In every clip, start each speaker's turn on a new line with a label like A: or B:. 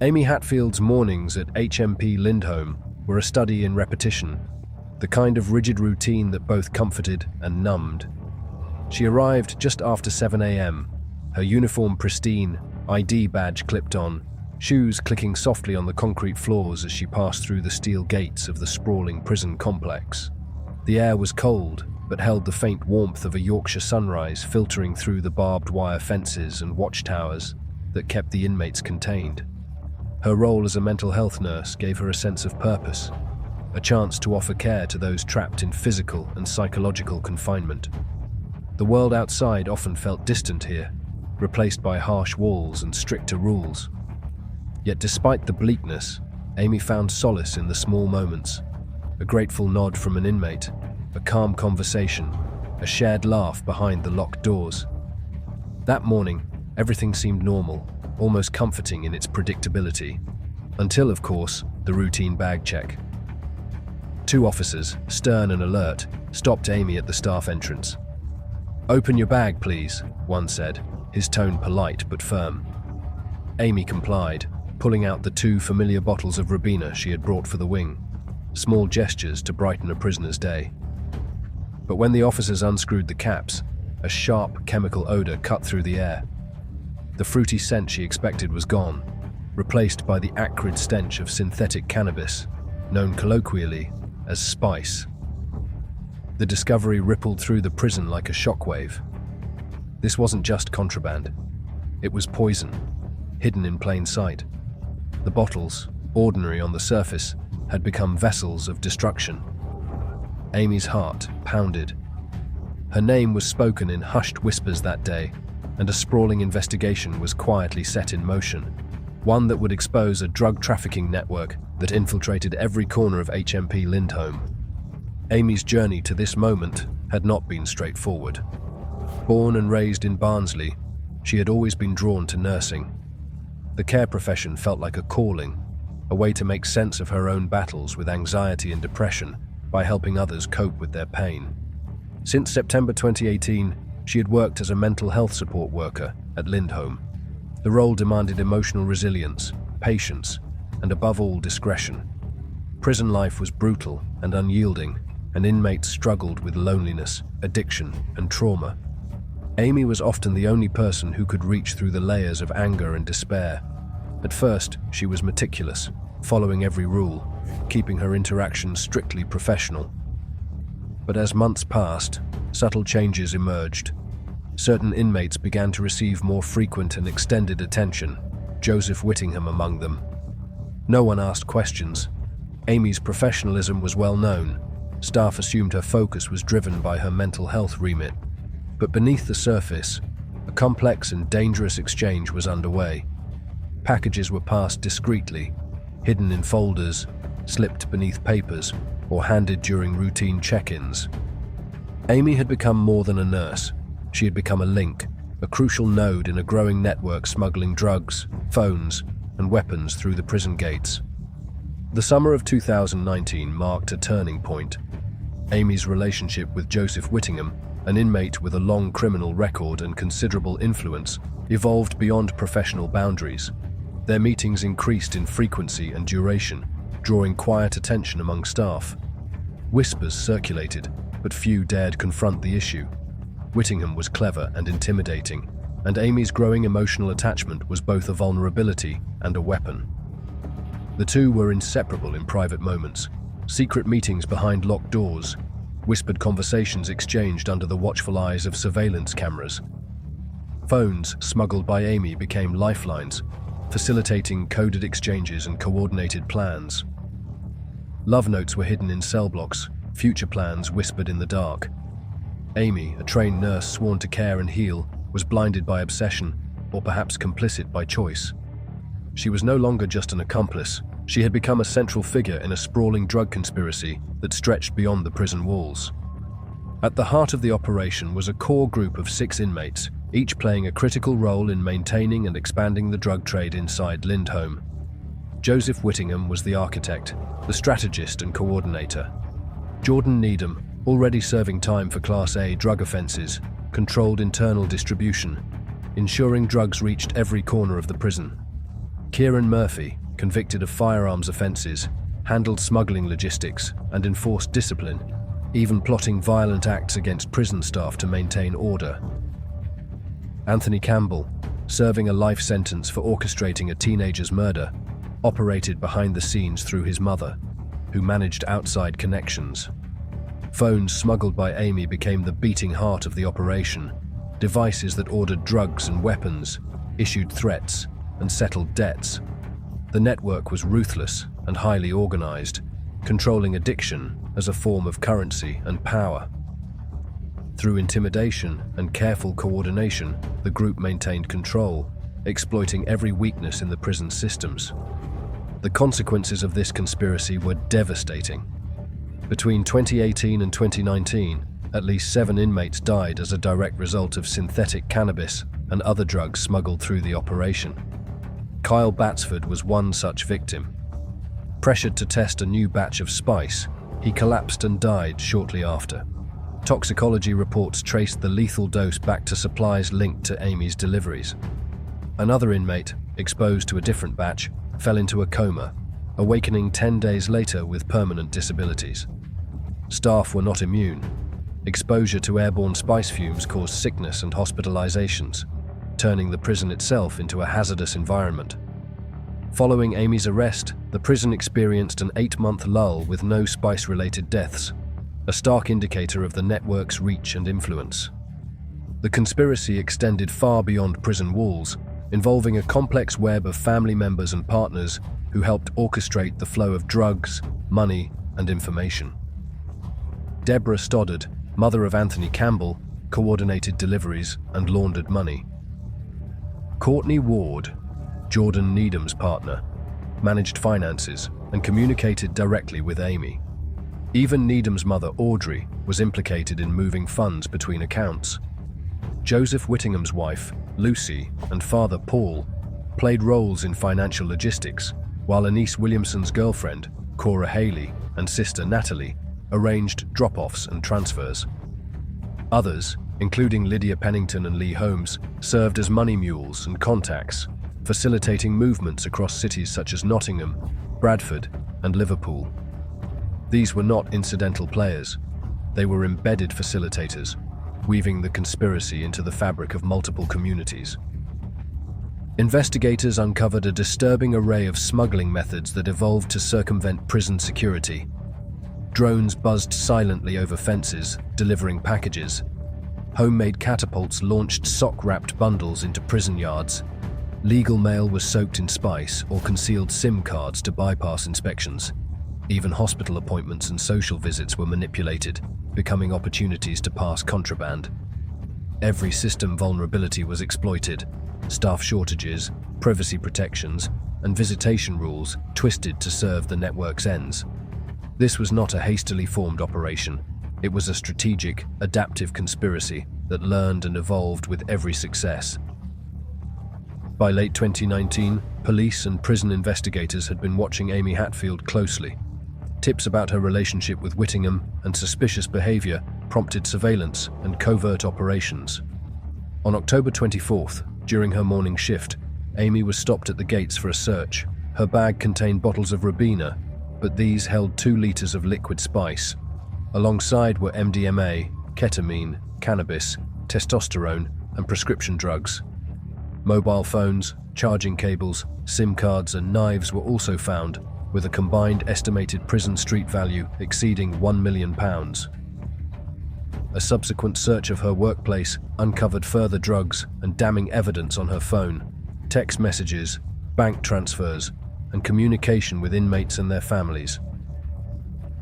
A: Amy Hatfield's mornings at HMP Lindholme were a study in repetition, the kind of rigid routine that both comforted and numbed. She arrived just after 7 a.m., her uniform pristine, ID badge clipped on, shoes clicking softly on the concrete floors as she passed through the steel gates of the sprawling prison complex. The air was cold, but held the faint warmth of a Yorkshire sunrise filtering through the barbed wire fences and watchtowers that kept the inmates contained. Her role as a mental health nurse gave her a sense of purpose, a chance to offer care to those trapped in physical and psychological confinement. The world outside often felt distant here, replaced by harsh walls and stricter rules. Yet despite the bleakness, Amy found solace in the small moments: a grateful nod from an inmate, a calm conversation, a shared laugh behind the locked doors. That morning, everything seemed normal, almost comforting in its predictability, until, of course, the routine bag check. 2 officers, stern and alert, stopped Amy at the staff entrance. "Open your bag, please," one said, his tone polite but firm. Amy complied, pulling out the 2 familiar bottles of Ribena she had brought for the wing, small gestures to brighten a prisoner's day. But when the officers unscrewed the caps, a sharp chemical odor cut through the air. The fruity scent she expected was gone, replaced by the acrid stench of synthetic cannabis, known colloquially as spice. The discovery rippled through the prison like a shockwave. This wasn't just contraband. It was poison, hidden in plain sight. The bottles, ordinary on the surface, had become vessels of destruction. Amy's heart pounded. Her name was spoken in hushed whispers that day, and a sprawling investigation was quietly set in motion, one that would expose a drug trafficking network that infiltrated every corner of HMP Lindholme. Amy's journey to this moment had not been straightforward. Born and raised in Barnsley, she had always been drawn to nursing. The care profession felt like a calling, a way to make sense of her own battles with anxiety and depression by helping others cope with their pain. Since September 2018, she had worked as a mental health support worker at Lindholme. The role demanded emotional resilience, patience, and above all, discretion. Prison life was brutal and unyielding, and inmates struggled with loneliness, addiction, and trauma. Amy was often the only person who could reach through the layers of anger and despair. At first, she was meticulous, following every rule, keeping her interactions strictly professional. But as months passed, subtle changes emerged. Certain inmates began to receive more frequent and extended attention, Joseph Whittingham among them. No one asked questions. Amy's professionalism was well known. Staff assumed her focus was driven by her mental health remit. But beneath the surface, a complex and dangerous exchange was underway. Packages were passed discreetly, hidden in folders, slipped beneath papers, or handed during routine check-ins. Amy had become more than a nurse. She had become a link, a crucial node in a growing network smuggling drugs, phones, and weapons through the prison gates. The summer of 2019 marked a turning point. Amy's relationship with Joseph Whittingham, an inmate with a long criminal record and considerable influence, evolved beyond professional boundaries. Their meetings increased in frequency and duration, drawing quiet attention among staff. Whispers circulated, but few dared confront the issue. Whittingham was clever and intimidating, and Amy's growing emotional attachment was both a vulnerability and a weapon. The two were inseparable in private moments, secret meetings behind locked doors, whispered conversations exchanged under the watchful eyes of surveillance cameras. Phones smuggled by Amy became lifelines, facilitating coded exchanges and coordinated plans. Love notes were hidden in cell blocks, future plans whispered in the dark. Amy, a trained nurse sworn to care and heal, was blinded by obsession, or perhaps complicit by choice. She was no longer just an accomplice. She had become a central figure in a sprawling drug conspiracy that stretched beyond the prison walls. At the heart of the operation was a core group of 6 inmates, each playing a critical role in maintaining and expanding the drug trade inside Lindholme. Joseph Whittingham was the architect, the strategist and coordinator. Jordan Needham, already serving time for Class A drug offenses, controlled internal distribution, ensuring drugs reached every corner of the prison. Kieran Murphy, convicted of firearms offences, handled smuggling logistics and enforced discipline, even plotting violent acts against prison staff to maintain order. Anthony Campbell, serving a life sentence for orchestrating a teenager's murder, operated behind the scenes through his mother, who managed outside connections. Phones smuggled by Amy became the beating heart of the operation, devices that ordered drugs and weapons, issued threats, and settled debts. The network was ruthless and highly organized, controlling addiction as a form of currency and power. Through intimidation and careful coordination, the group maintained control, exploiting every weakness in the prison systems. The consequences of this conspiracy were devastating. Between 2018 and 2019, at least 7 inmates died as a direct result of synthetic cannabis and other drugs smuggled through the operation. Kyle Batsford was one such victim. Pressured to test a new batch of spice, he collapsed and died shortly after. Toxicology reports traced the lethal dose back to supplies linked to Amy's deliveries. Another inmate, exposed to a different batch, fell into a coma, awakening 10 days later with permanent disabilities. Staff were not immune. Exposure to airborne spice fumes caused sickness and hospitalizations, turning the prison itself into a hazardous environment. Following Amy's arrest, the prison experienced an 8-month lull with no spice-related deaths, a stark indicator of the network's reach and influence. The conspiracy extended far beyond prison walls, involving a complex web of family members and partners who helped orchestrate the flow of drugs, money, and information. Deborah Stoddard, mother of Anthony Campbell, coordinated deliveries and laundered money. Courtney Ward, Jordan Needham's partner, managed finances and communicated directly with Amy. Even Needham's mother, Audrey, was implicated in moving funds between accounts. Joseph Whittingham's wife, Lucy, and father, Paul, played roles in financial logistics, while Anise Williamson's girlfriend, Cora Haley, and sister, Natalie, arranged drop-offs and transfers. Others, including Lydia Pennington and Lee Holmes, served as money mules and contacts, facilitating movements across cities such as Nottingham, Bradford, and Liverpool. These were not incidental players. They were embedded facilitators, weaving the conspiracy into the fabric of multiple communities. Investigators uncovered a disturbing array of smuggling methods that evolved to circumvent prison security. Drones buzzed silently over fences, delivering packages. Homemade catapults launched sock-wrapped bundles into prison yards. Legal mail was soaked in spice or concealed SIM cards to bypass inspections. Even hospital appointments and social visits were manipulated, becoming opportunities to pass contraband. Every system vulnerability was exploited. Staff shortages, privacy protections, and visitation rules twisted to serve the network's ends. This was not a hastily formed operation. It was a strategic, adaptive conspiracy that learned and evolved with every success. By late 2019, police and prison investigators had been watching Amy Hatfield closely. Tips about her relationship with Whittingham and suspicious behavior prompted surveillance and covert operations. On October 24th, during her morning shift, Amy was stopped at the gates for a search. Her bag contained bottles of Ribena, but these held 2 liters of liquid spice. Alongside were MDMA, ketamine, cannabis, testosterone, and prescription drugs. Mobile phones, charging cables, SIM cards, and knives were also found, with a combined estimated prison street value exceeding £1 million. A subsequent search of her workplace uncovered further drugs and damning evidence on her phone, text messages, bank transfers, and communication with inmates and their families.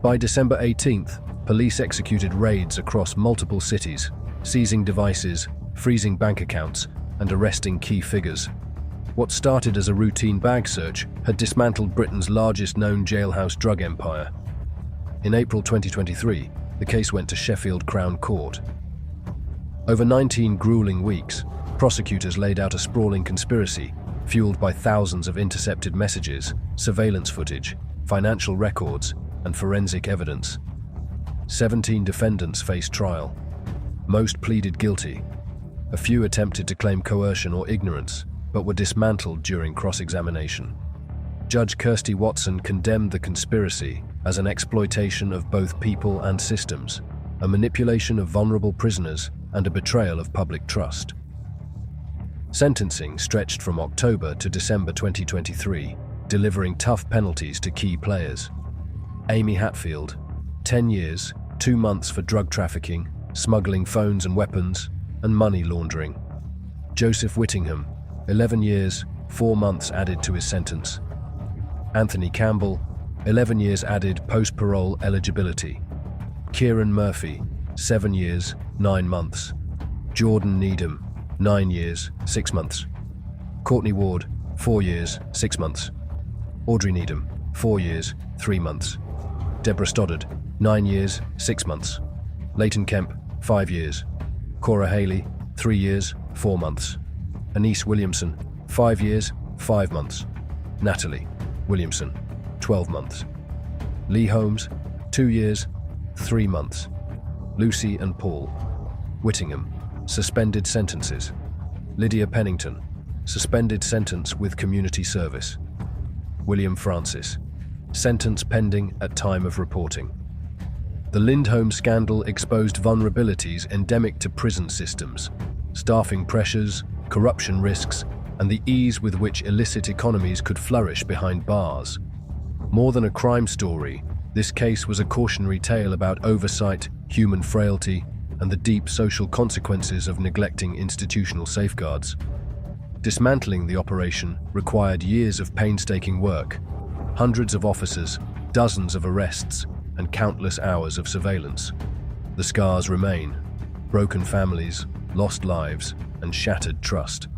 A: By December 18th, police executed raids across multiple cities, seizing devices, freezing bank accounts, and arresting key figures. What started as a routine bag search had dismantled Britain's largest known jailhouse drug empire. In April 2023, the case went to Sheffield Crown Court. Over 19 grueling weeks, prosecutors laid out a sprawling conspiracy, fueled by thousands of intercepted messages, surveillance footage, financial records, and forensic evidence. 17 defendants faced trial. Most pleaded guilty. A few attempted to claim coercion or ignorance, but were dismantled during cross-examination. Judge Kirsty Watson condemned the conspiracy as an exploitation of both people and systems, a manipulation of vulnerable prisoners, and a betrayal of public trust. Sentencing stretched from October to December 2023, delivering tough penalties to key players. Amy Hatfield, 10 years, 2 months for drug trafficking, smuggling phones and weapons, and money laundering. Joseph Whittingham, 11 years, 4 months added to his sentence. Anthony Campbell, 11 years added post-parole eligibility. Kieran Murphy, 7 years, 9 months. Jordan Needham, 9 years, 6 months. Courtney Ward, 4 years, 6 months. Audrey Needham, 4 years, 3 months. Deborah Stoddard, 9 years, 6 months. Leighton Kemp, 5 years. Cora Haley, 3 years, 4 months. Anise Williamson, 5 years, 5 months. Natalie Williamson, 12 months. Lee Holmes, 2 years, 3 months. Lucy and Paul Whittingham, suspended sentences. Lydia Pennington, suspended sentence with community service. William Francis, sentence pending at time of reporting. The Lindholme scandal exposed vulnerabilities endemic to prison systems, staffing pressures, corruption risks, and the ease with which illicit economies could flourish behind bars. More than a crime story, this case was a cautionary tale about oversight, human frailty, and the deep social consequences of neglecting institutional safeguards. Dismantling the operation required years of painstaking work, hundreds of officers, dozens of arrests, and countless hours of surveillance. The scars remain: broken families, lost lives, and shattered trust.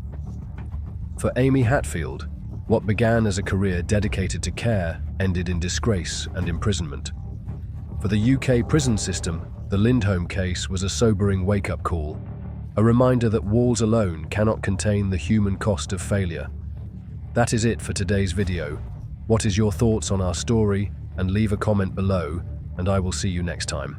A: For Amy Hatfield, what began as a career dedicated to care ended in disgrace and imprisonment. For the UK prison system, the Lindholme case was a sobering wake-up call, a reminder that walls alone cannot contain the human cost of failure. That is it for today's video. What is your thoughts on our story? And leave a comment below, and I will see you next time.